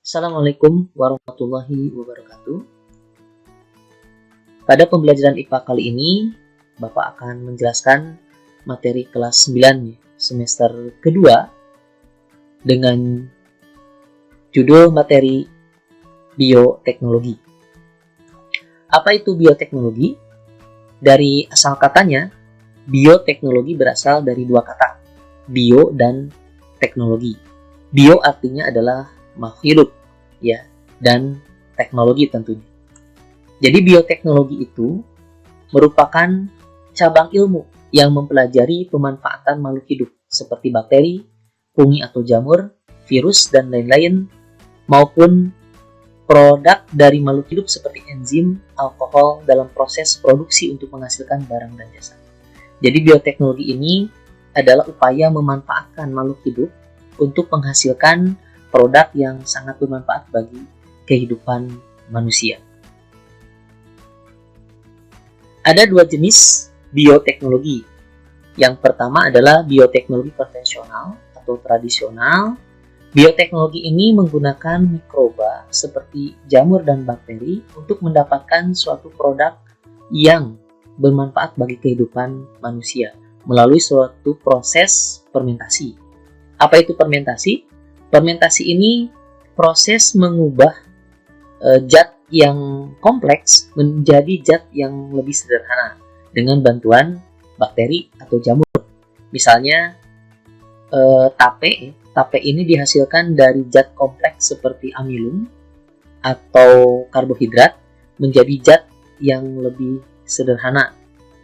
Assalamualaikum warahmatullahi wabarakatuh. Pada pembelajaran IPA kali ini, Bapak akan menjelaskan materi kelas 9 semester kedua dengan judul materi bioteknologi. Apa itu bioteknologi? Dari asal katanya, bioteknologi berasal dari dua kata, bio dan teknologi. Bio artinya adalah makhluk hidup, ya, dan teknologi tentunya. Jadi bioteknologi itu merupakan cabang ilmu yang mempelajari pemanfaatan makhluk hidup seperti bakteri, fungi atau jamur, virus dan lain-lain, maupun produk dari makhluk hidup seperti enzim, alkohol dalam proses produksi untuk menghasilkan barang dan jasa. Jadi bioteknologi ini adalah upaya memanfaatkan makhluk hidup untuk menghasilkan produk yang sangat bermanfaat bagi kehidupan manusia. Ada dua jenis bioteknologi. Yang pertama adalah bioteknologi konvensional atau tradisional. Bioteknologi ini menggunakan mikroba seperti jamur dan bakteri untuk mendapatkan suatu produk yang bermanfaat bagi kehidupan manusia melalui suatu proses fermentasi. Apa itu fermentasi? Fermentasi ini proses mengubah zat yang kompleks menjadi zat yang lebih sederhana dengan bantuan bakteri atau jamur. Misalnya tape ini dihasilkan dari zat kompleks seperti amilum atau karbohidrat menjadi zat yang lebih sederhana,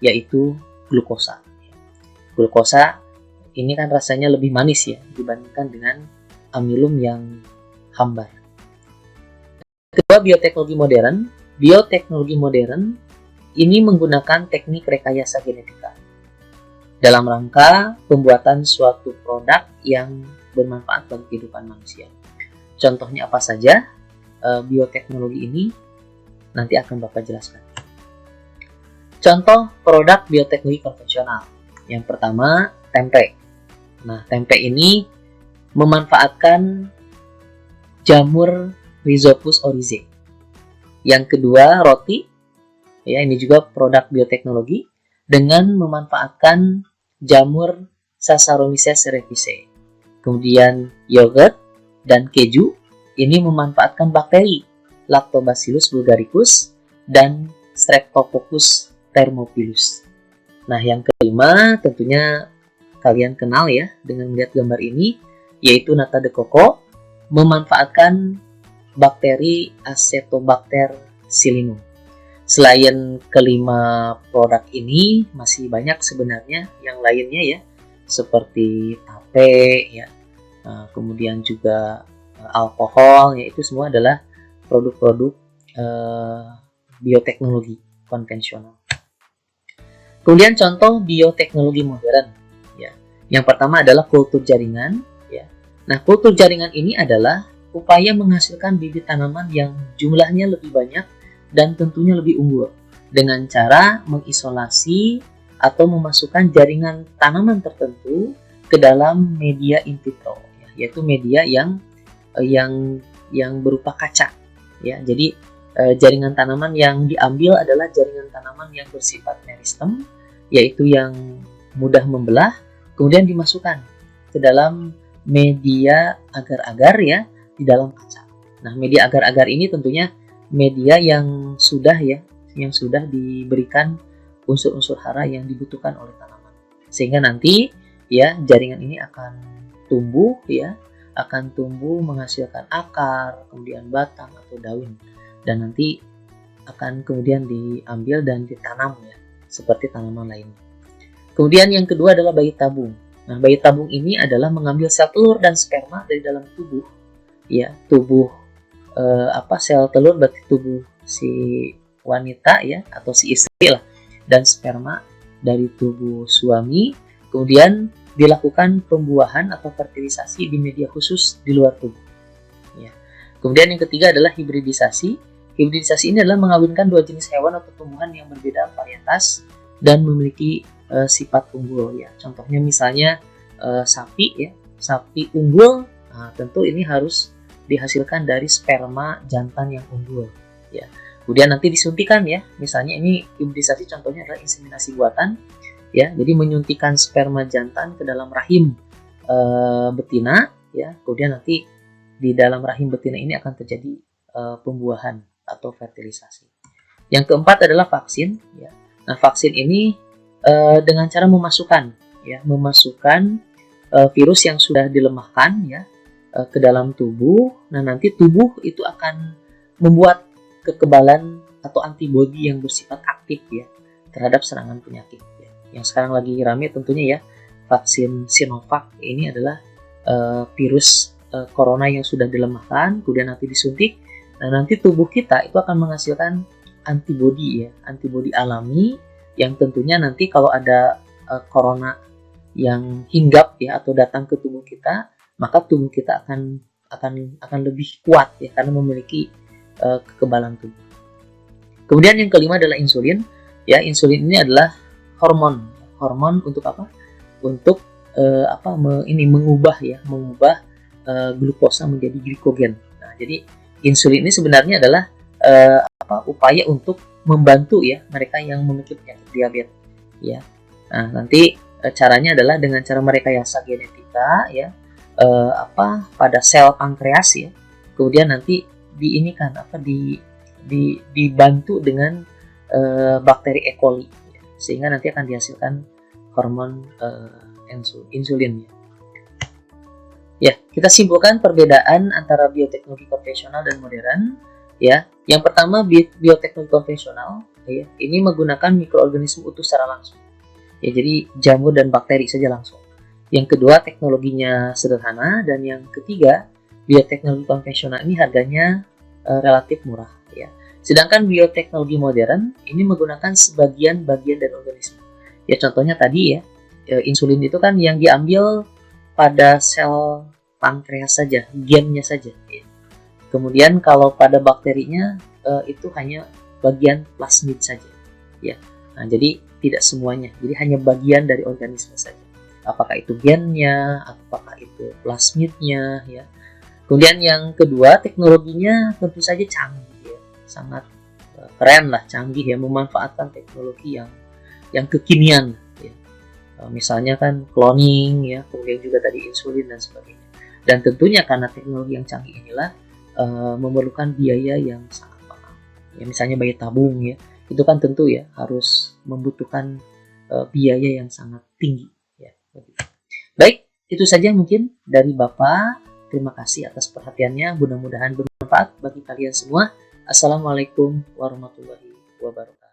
yaitu glukosa. Glukosa ini kan rasanya lebih manis ya dibandingkan dengan amilum yang hambar. Kedua, bioteknologi modern. Bioteknologi modern ini menggunakan teknik rekayasa genetika dalam rangka pembuatan suatu produk yang bermanfaat bagi kehidupan manusia. Contohnya apa saja bioteknologi ini? Nanti akan Bapak jelaskan. Contoh produk bioteknologi konvensional. Yang pertama, tempe. Nah, tempe ini memanfaatkan jamur Rhizopus oryzae. Yang kedua, roti. Ya, ini juga produk bioteknologi dengan memanfaatkan jamur Saccharomyces cerevisiae. Kemudian yogurt dan keju ini memanfaatkan bakteri Lactobacillus bulgaricus dan Streptococcus thermophilus. Nah, yang kelima tentunya kalian kenal ya dengan melihat gambar ini, yaitu nata de coco memanfaatkan bakteri Acetobacter psillinum. Selain kelima produk ini masih banyak sebenarnya yang lainnya ya, seperti tape ya, kemudian juga alkohol ya, itu semua adalah produk-produk bioteknologi konvensional. Kemudian contoh bioteknologi modern ya. Yang pertama adalah kultur jaringan ya. Nah, kultur jaringan ini adalah upaya menghasilkan bibit tanaman yang jumlahnya lebih banyak dan tentunya lebih unggul dengan cara mengisolasi atau memasukkan jaringan tanaman tertentu ke dalam media in vitro ya, yaitu media yang berupa kaca ya. Jadi jaringan tanaman yang diambil adalah jaringan tanaman yang bersifat meristem, yaitu yang mudah membelah, kemudian dimasukkan ke dalam media agar-agar ya di dalam kaca. Nah, media agar-agar ini tentunya media yang sudah diberikan unsur-unsur hara yang dibutuhkan oleh tanaman. Sehingga nanti ya jaringan ini akan tumbuh menghasilkan akar, kemudian batang atau daun, dan nanti akan kemudian diambil dan ditanam ya seperti tanaman lainnya. Kemudian yang kedua adalah bayi tabung. Nah, bayi tabung ini adalah mengambil sel telur dan sperma dari dalam tubuh ya, sel telur berarti tubuh si wanita ya atau si istri lah, dan sperma dari tubuh suami, kemudian dilakukan pembuahan atau fertilisasi di media khusus di luar tubuh ya. Kemudian yang ketiga adalah hibridisasi. Hibridisasi ini adalah mengawinkan dua jenis hewan atau tumbuhan yang berbeda varietas dan memiliki sifat unggul ya. Contohnya misalnya sapi ya, sapi unggul. Nah, tentu ini harus dihasilkan dari sperma jantan yang unggul ya. Kemudian nanti disuntikan ya, misalnya ini imunisasi contohnya adalah inseminasi buatan ya, jadi menyuntikkan sperma jantan ke dalam rahim betina ya, kemudian nanti di dalam rahim betina ini akan terjadi pembuahan atau fertilisasi. Yang keempat adalah vaksin ya. Nah, vaksin ini dengan cara memasukkan virus yang sudah dilemahkan ya ke dalam tubuh. Nah, nanti tubuh itu akan membuat kekebalan atau antibodi yang bersifat aktif ya terhadap serangan penyakit ya. Yang sekarang lagi rame tentunya ya, vaksin Sinovac ini adalah virus corona yang sudah dilemahkan, kemudian nanti disuntik. Nah, nanti tubuh kita itu akan menghasilkan antibodi ya, antibodi alami yang tentunya nanti kalau ada corona yang hinggap ya atau datang ke tubuh kita, maka tubuh kita akan lebih kuat ya karena memiliki kekebalan tubuh. Kemudian yang kelima adalah insulin. Ya, insulin ini adalah hormon. Hormon untuk apa? Untuk mengubah glukosa menjadi glikogen. Nah, jadi insulin ini sebenarnya adalah upaya untuk membantu ya mereka yang memiliki penyakit diabetes. Ya. Nah, nanti caranya adalah dengan cara merekayasa genetika ya pada sel pankreas ya. Kemudian nanti dibantu dengan bakteri E. coli ya, sehingga nanti akan dihasilkan hormon insulin ya. Ya, kita simpulkan perbedaan antara bioteknologi konvensional dan modern ya. Yang pertama, bioteknologi konvensional ya, ini menggunakan mikroorganisme utuh secara langsung. Ya, jadi jamur dan bakteri saja langsung. Yang kedua, teknologinya sederhana, dan yang ketiga, bioteknologi konvensional ini harganya relatif murah ya. Sedangkan bioteknologi modern ini menggunakan sebagian bagian dari organisme. Ya, contohnya tadi ya, insulin itu kan yang diambil pada sel pankreas saja, gennya saja ya. Kemudian kalau pada bakterinya itu hanya bagian plasmid saja ya. Nah, jadi tidak semuanya, jadi hanya bagian dari organisme saja. Apakah itu gennya, apakah itu plasmidnya ya. Kemudian yang kedua, teknologinya tentu saja canggih ya. Sangat keren lah, canggih ya, memanfaatkan teknologi yang kekinian ya. Misalnya kan cloning ya, kemudian juga tadi insulin dan sebagainya. Dan tentunya karena teknologi yang canggih inilah memerlukan biaya yang sangat mahal. Ya, misalnya bayi tabung ya, itu kan tentu ya harus membutuhkan biaya yang sangat tinggi ya. Baik, itu saja mungkin dari Bapak. Terima kasih atas perhatiannya, mudah-mudahan bermanfaat bagi kalian semua. Assalamualaikum warahmatullahi wabarakatuh.